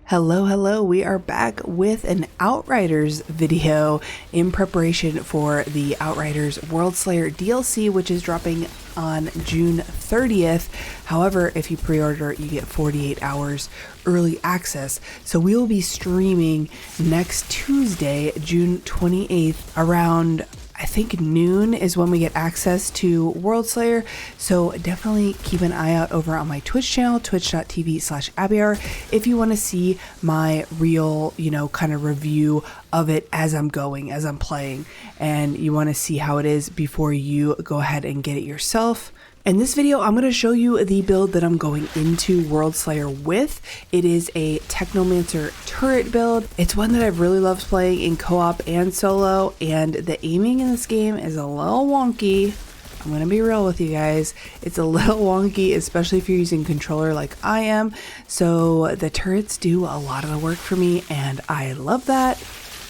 Hello, we are back with an Outriders video in preparation for the Outriders Worldslayer DLC, which is dropping on June 30th. However, if you pre-order, you get 48 hours early access. So we will be streaming next Tuesday, June 28th, around I think noon is when we get access to Worldslayer, so definitely keep an eye out over on my Twitch channel, twitch.tv/Abbyar, if you want to see my real, kind of review of it as I'm playing, and you want to see how it is before you go ahead and get it yourself. In this video, I'm going to show you the build that I'm going into Worldslayer with. It is a Technomancer turret build. It's one that I've really loved playing in co-op and solo, and the aiming in this game is a little wonky. I'm going to be real with you guys. It's a little wonky, especially if you're using controller like I am. So the turrets do a lot of the work for me, and I love that.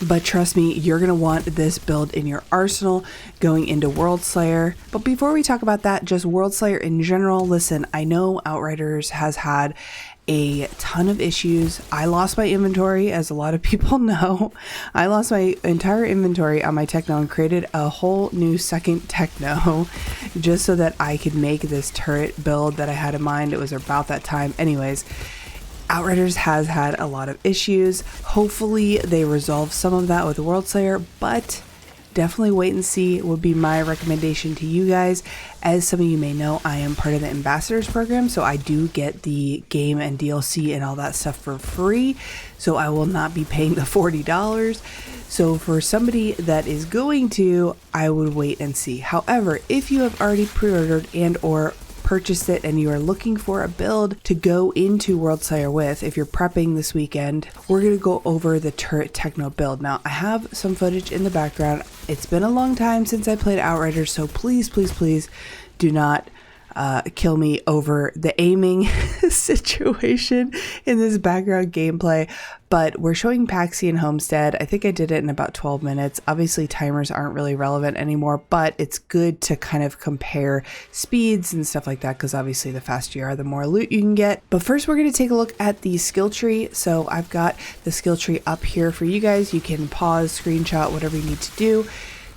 But trust me, you're going to want this build in your arsenal going into Worldslayer. But before we talk about that, just Worldslayer in general, listen, I know Outriders has had a ton of issues. I lost my inventory, as a lot of people know. I lost my entire inventory on my Techno and created a whole new second Techno just so that I could make this turret build that I had in mind. It was about that time. Anyways, Outriders has had a lot of issues. Hopefully they resolve some of that with Worldslayer, but definitely wait and see would be my recommendation to you guys. As some of you may know, I am part of the ambassadors program, so I do get the game and DLC and all that stuff for free, so I will not be paying the $40. So for somebody that is going to, I would wait and see. However, if you have already pre-ordered and or purchased it and you are looking for a build to go into Worldslayer with, if you're prepping this weekend, we're going to go over the Turret Techno build. Now, I have some footage in the background. It's been a long time since I played Outriders, so please do not kill me over the aiming situation in this background gameplay. But we're showing Paxi and Homestead. I think I did it in about 12 minutes. Obviously timers aren't really relevant anymore, but it's good to kind of compare speeds and stuff like that, because obviously the faster you are, the more loot you can get. But first we're going to take a look at the skill tree. So I've got the skill tree up here for you guys. You can pause, screenshot, whatever you need to do.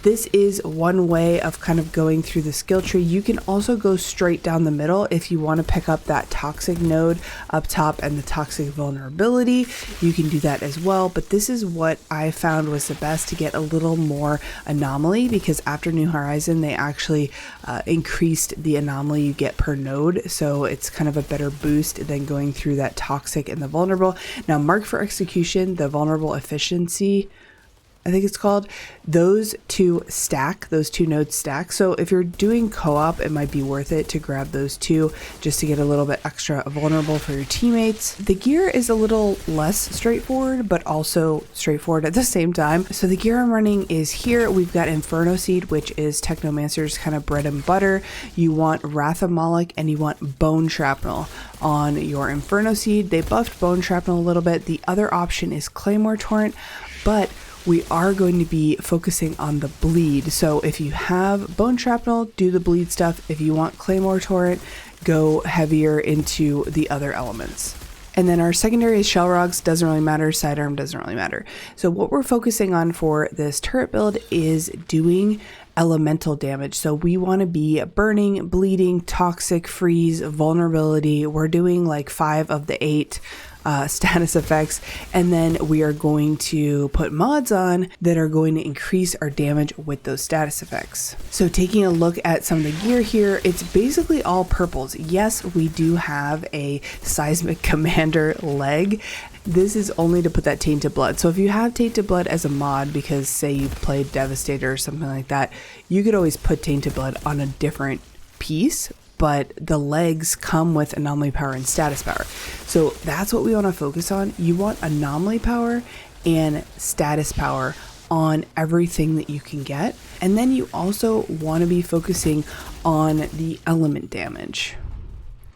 This is one way of kind of going through the skill tree. You can also go straight down the middle if you want to pick up that toxic node up top and the toxic vulnerability. You can do that as well, but this is what I found was the best to get a little more anomaly, because after New Horizon they actually increased the anomaly you get per node, so it's kind of a better boost than going through that toxic and the vulnerable. Now, mark for execution, the vulnerable efficiency, I think it's called, those two nodes stack. So if you're doing co-op, it might be worth it to grab those two just to get a little bit extra vulnerable for your teammates. The gear is a little less straightforward, but also straightforward at the same time. So the gear I'm running is here. We've got Inferno Seed, which is Technomancer's kind of bread and butter. You want Wrath of Moloch and you want Bone Shrapnel on your Inferno Seed. They buffed Bone Shrapnel a little bit. The other option is Claymore Torrent, but we are going to be focusing on the bleed. So if you have Bone Shrapnel, do the bleed stuff. If you want Claymore Torrent, go heavier into the other elements. And then our secondary is Shell Rogs, doesn't really matter, Sidearm doesn't really matter. So what we're focusing on for this turret build is doing elemental damage. So we want to be burning, bleeding, toxic, freeze, vulnerability. We're doing like 5 of the 8 status effects, and then we are going to put mods on that are going to increase our damage with those status effects. So taking a look at some of the gear here, it's basically all purples. Yes, we do have a Seismic Commander leg. This is only to put that Tainted Blood. So if you have Tainted Blood as a mod, because say you played Devastator or something like that, you could always put Tainted Blood on a different piece, but the legs come with anomaly power and status power. So that's what we want to focus on. You want anomaly power and status power on everything that you can get. And then you also want to be focusing on the element damage.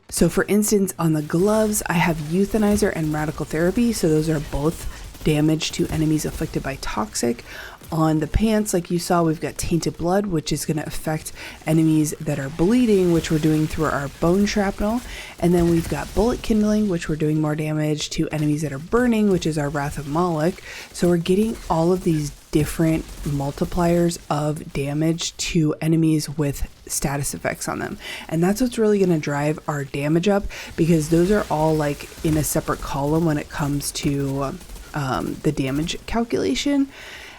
So for instance, on the gloves, I have Euthanizer and Radical Therapy. So those are both damage to enemies afflicted by toxic. On the pants, like you saw, we've got tainted blood, which is going to affect enemies that are bleeding, which we're doing through our bone shrapnel. And then we've got bullet kindling, which we're doing more damage to enemies that are burning, which is our Wrath of Moloch. So we're getting all of these different multipliers of damage to enemies with status effects on them, and that's what's really going to drive our damage up, because those are all like in a separate column when it comes to the damage calculation.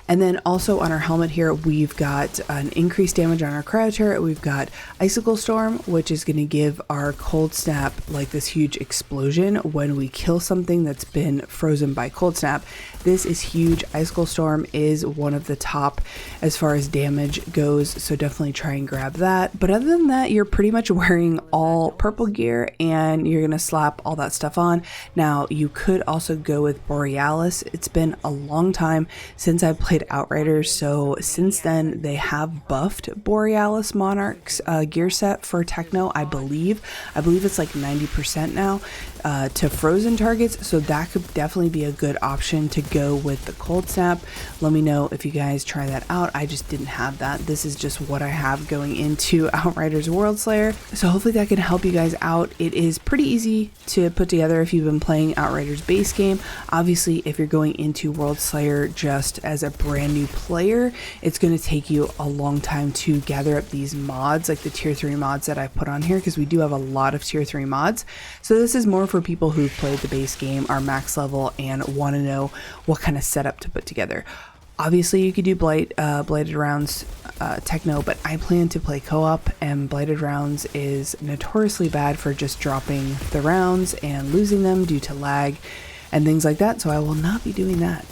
And then also on our helmet here, we've got an increased damage on our cryo turret. We've got Icicle Storm, which is going to give our cold snap like this huge explosion when we kill something that's been frozen by cold snap. This is huge. Icicle Storm is one of the top as far as damage goes, so definitely try and grab that. But other than that, you're pretty much wearing all purple gear and you're going to slap all that stuff on. Now, you could also go with Borealis. It's been a long time since I played Outriders, so since then they have buffed Borealis Monarch's gear set for Techno. I believe it's like 90% now to frozen targets, so that could definitely be a good option to go with the cold snap. Let me know if you guys try that out. I just didn't have that. This is just what I have going into Outriders Worldslayer, so hopefully that can help you guys out. It is pretty easy to put together if you've been playing Outriders base game. Obviously, if you're going into Worldslayer just as a brand new player, it's going to take you a long time to gather up these mods, like the tier 3 mods that I put on here, because we do have a lot of tier 3 mods. So this is more for people who've played the base game, are max level, and want to know what kind of setup to put together. Obviously, you could do blighted rounds Techno, but I plan to play co-op, and blighted rounds is notoriously bad for just dropping the rounds and losing them due to lag and things like that, so I will not be doing that.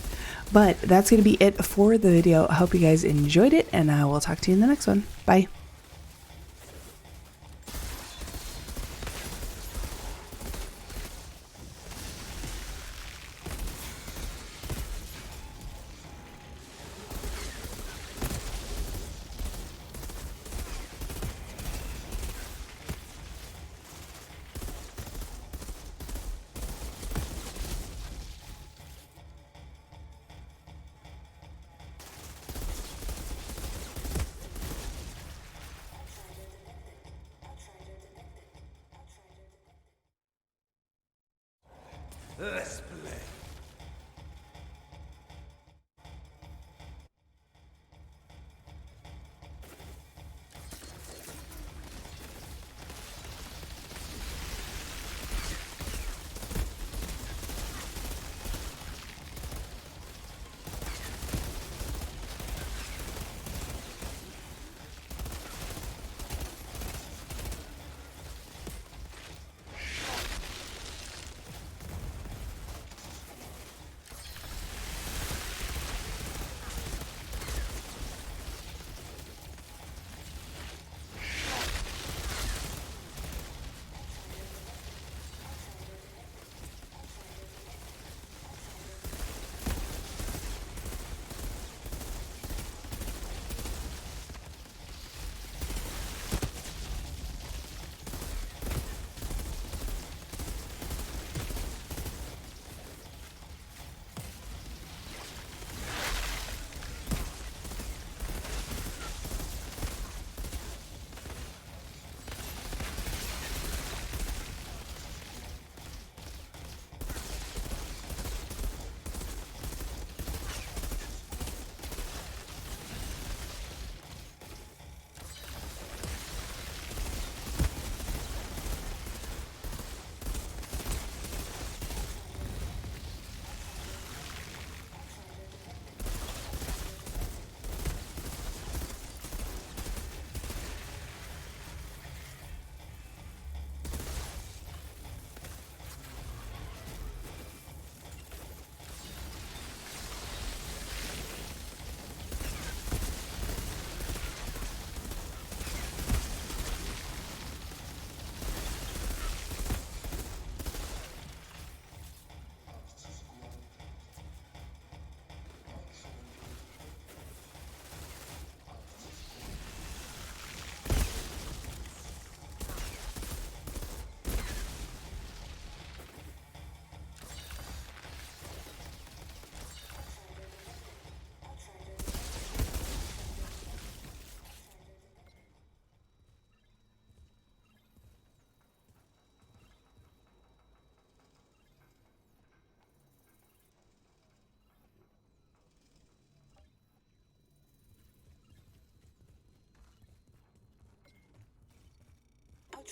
But that's going to be it for the video. I hope you guys enjoyed it, and I will talk to you in the next one. Bye. Let's play.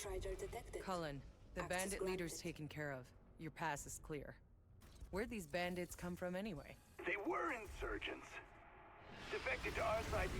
Outrider detected. Cullen, the Access bandit leader's granted. taken care of. Your pass is clear. Where'd these bandits come from anyway? They were insurgents. Defected to our side